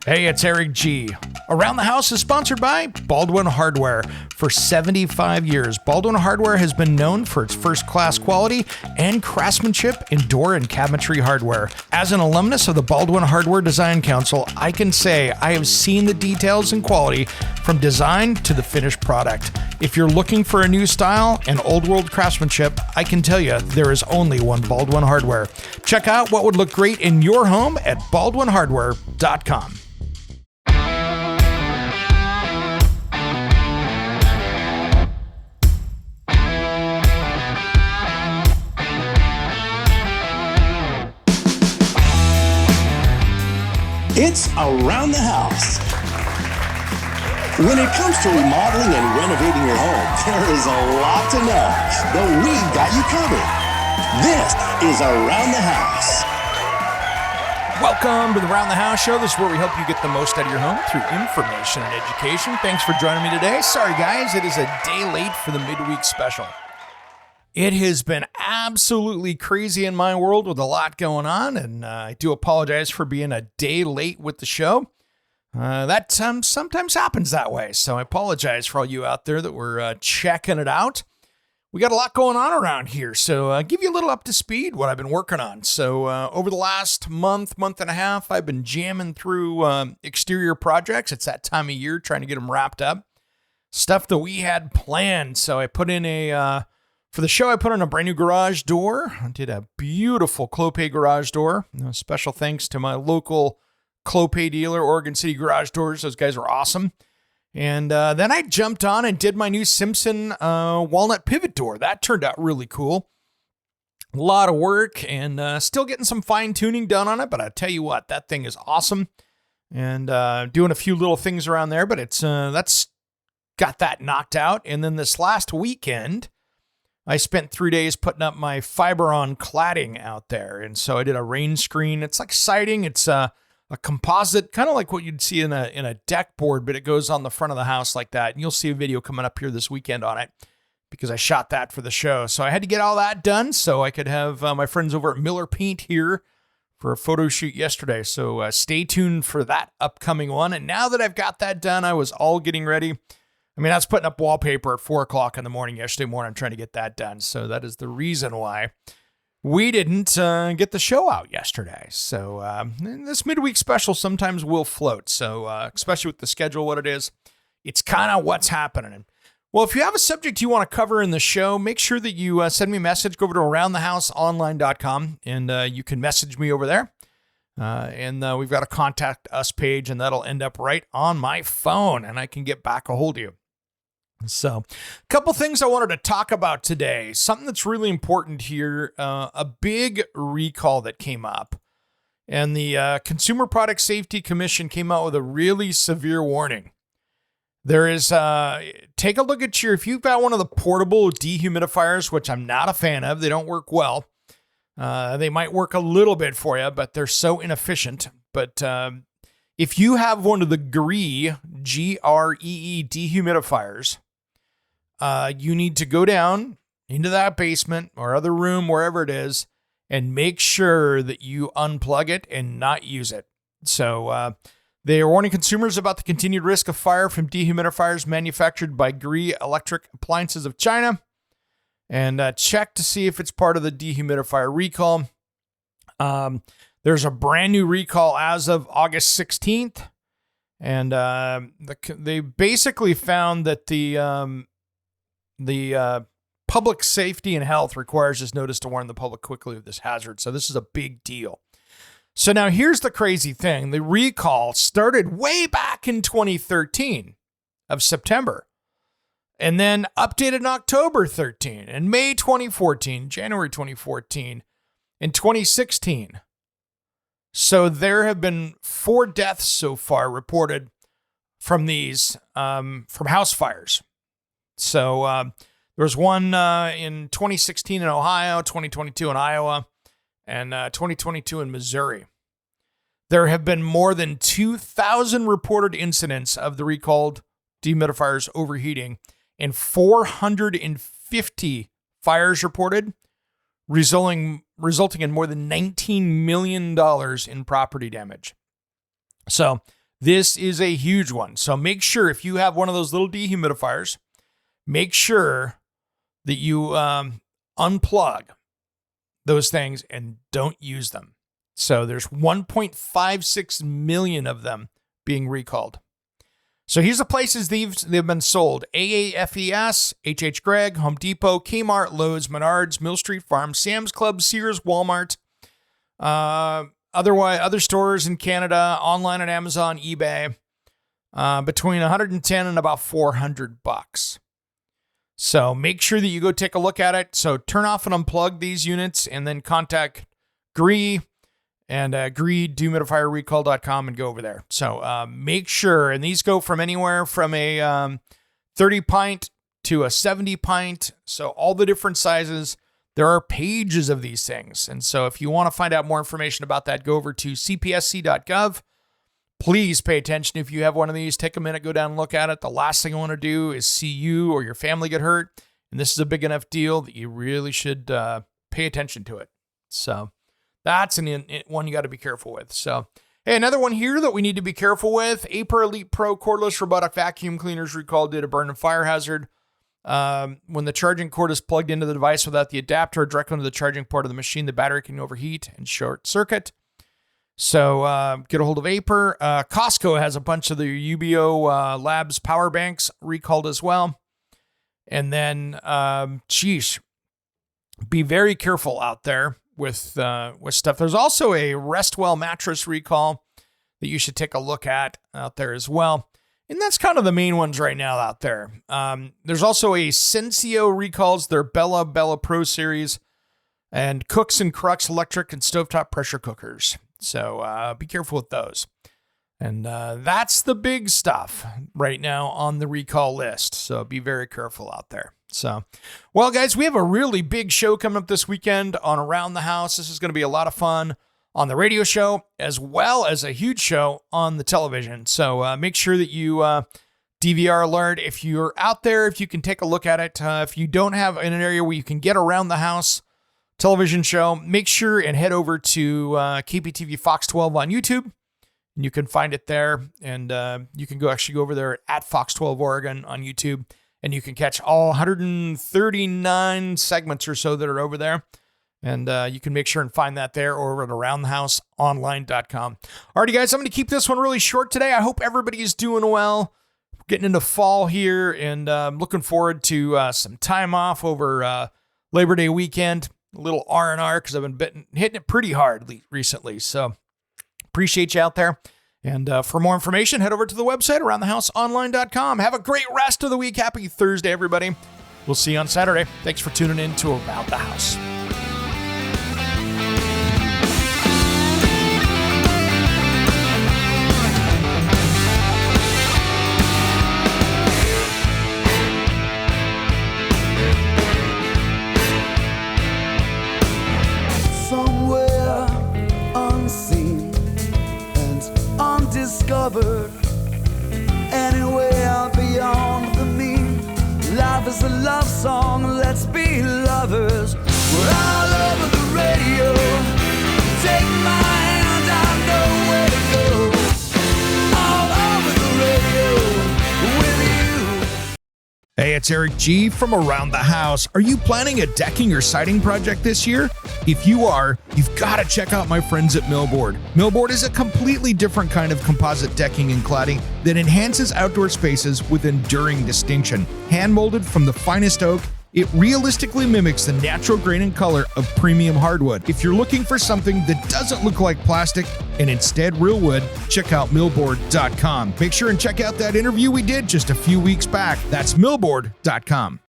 Hey, it's Eric G. Around the House is sponsored by Baldwin Hardware. For 75 years, Baldwin Hardware has been known for its first-class quality and craftsmanship in door and cabinetry hardware. As an alumnus of the Baldwin Hardware Design Council, I can say I have seen the details and quality from design to the finished product. If you're looking for a new style and old-world craftsmanship, I can tell you there is only one Baldwin Hardware. Check out what would look great in your home at baldwinhardware.com. It's Around the House. When it comes to remodeling and renovating your home, there is a lot to know, but we've got you covered. This is Around the House. Welcome to the Around the House show. This is where we help you get the most out of your home through information and education. Thanks for joining me today. Sorry, guys, it is a day late for the midweek special. It has been absolutely crazy in my world with a lot going on, and I do apologize for being a day late with the show. That sometimes happens that way, so I apologize for all you out there that were checking it out. We got a lot going on around here, so give you a little up to speed what I've been working on. So over the last month and a half, I've been jamming through exterior projects. It's that time of year, trying to get them wrapped up. Stuff that we had planned, so I put in for the show, I put in a brand new garage door. I did a beautiful Clopay garage door. Special thanks to my local Clopay dealer, Oregon City Garage Doors. Those guys are awesome. And then I jumped on and did my new Simpson walnut pivot door. That turned out really cool. A lot of work and still getting some fine tuning done on it. But I tell you what, that thing is awesome. And doing a few little things around there. But it's that's got that knocked out. And then this last weekend, I spent 3 days putting up my Fiberon cladding out there. And so I did a rain screen. It's like siding. It's a composite, kind of like what you'd see in a deck board, but it goes on the front of the house like that. And you'll see a video coming up here this weekend on it because I shot that for the show. So I had to get all that done so I could have my friends over at Miller Paint here for a photo shoot yesterday. So stay tuned for that upcoming one. And now that I've got that done, I was all getting ready. I mean, I was putting up wallpaper at 4 o'clock in the morning yesterday morning. I'm trying to get that done. So that is the reason why we didn't get the show out yesterday. So this midweek special sometimes will float. So especially with the schedule, what it is, it's kind of what's happening. Well, if you have a subject you want to cover in the show, make sure that you send me a message. Go over to aroundthehouseonline.com and you can message me over there. And we've got a contact us page, and that'll end up right on my phone, and I can get back a hold of you. So a couple things I wanted to talk about today. Something that's really important here, a big recall that came up. And the Consumer Product Safety Commission came out with a really severe warning. There is, take a look at if you've got one of the portable dehumidifiers, which I'm not a fan of, they don't work well. They might work a little bit for you, but they're so inefficient. But if you have one of the Gree, Gree dehumidifiers, you need to go down into that basement or other room, wherever it is, and make sure that you unplug it and not use it. So they are warning consumers about the continued risk of fire from dehumidifiers manufactured by Gree Electric Appliances of China. And check to see if it's part of the dehumidifier recall. There's a brand new recall as of August 16th. And they basically found that the public safety and health requires this notice to warn the public quickly of this hazard. So this is a big deal. So now here's the crazy thing. The recall started way back in 2013 of September, and then updated in October 13 and May 2014, January 2014, and 2016. So there have been 4 deaths so far reported from these, from house fires. So there was one in 2016 in Ohio, 2022 in Iowa, and 2022 in Missouri. There have been more than 2,000 reported incidents of the recalled dehumidifiers overheating, and 450 fires reported, resulting in more than $19 million in property damage. So This is a huge one. So make sure if you have one of those little dehumidifiers, make sure that you unplug those things and don't use them. So there's 1.56 million of them being recalled. So here's the places they've been sold: AAFES, H.H. Gregg, Home Depot, Kmart, Lowe's, Menards, Mill Street Farm, Sam's Club, Sears, Walmart, other stores in Canada, online on Amazon, eBay, between $110 and about $400. So make sure that you go take a look at it. So turn off and unplug these units and then contact GREE and dehumidifier.recall.com and go over there. So make sure, and these go from anywhere from a 30 pint to a 70 pint. So all the different sizes. There are pages of these things. And so if you want to find out more information about that, go over to cpsc.gov. Please pay attention. If you have one of these, take a minute, go down and look at it. The last thing I want to do is see you or your family get hurt. And this is a big enough deal that you really should pay attention to it. So that's one you got to be careful with. So, hey, another one here that we need to be careful with: Aper Elite Pro cordless robotic vacuum cleaners recalled due to burn and fire hazard. When the charging cord is plugged into the device without the adapter or directly into the charging port of the machine, the battery can overheat and short circuit. So get a hold of Aper. Costco has a bunch of the UBO Labs power banks recalled as well. And then, be very careful out there with stuff. There's also a Restwell mattress recall that you should take a look at out there as well. And that's kind of the main ones right now out there. There's also a Sensio recalls, their Bella Pro series, and Cooks and Crux electric and stovetop pressure cookers. So be careful with those. And that's the big stuff right now on the recall list. So be very careful out there. So, well, guys, we have a really big show coming up this weekend on Around the House. This is going to be a lot of fun on the radio show, as well as a huge show on the television. So make sure that you DVR alert. If you're out there, if you can take a look at it. If you don't have in an area where you can get Around the House television show, make sure and head over to KPTV Fox 12 on YouTube. And you can find it there. And you can go over there at Fox 12 Oregon on YouTube. And you can catch all 139 segments or so that are over there. And you can make sure and find that there or at aroundthehouseonline.com. Alrighty, guys, I'm going to keep this one really short today. I hope everybody is doing well. We're getting into fall here, and I'm looking forward to some time off over Labor Day weekend. A little R&R because I've been hitting it pretty hard recently. So appreciate you out there. And for more information, head over to the website, aroundthehouseonline.com. Have a great rest of the week. Happy Thursday, everybody. We'll see you on Saturday. Thanks for tuning in to Around the House. Somewhere unseen and undiscovered, anywhere beyond the mean. Life is a love song, let's be lovers. We're all over the radio. Take my hand, I know where to go. All over the radio with you. Hey, it's Eric G. from Around the House. Are you planning a decking or siding project this year? If you are, you've got to check out my friends at Millboard. Millboard is a completely different kind of composite decking and cladding that enhances outdoor spaces with enduring distinction. Hand-molded from the finest oak, it realistically mimics the natural grain and color of premium hardwood. If you're looking for something that doesn't look like plastic and instead real wood, check out millboard.com. Make sure and check out that interview we did just a few weeks back. That's millboard.com.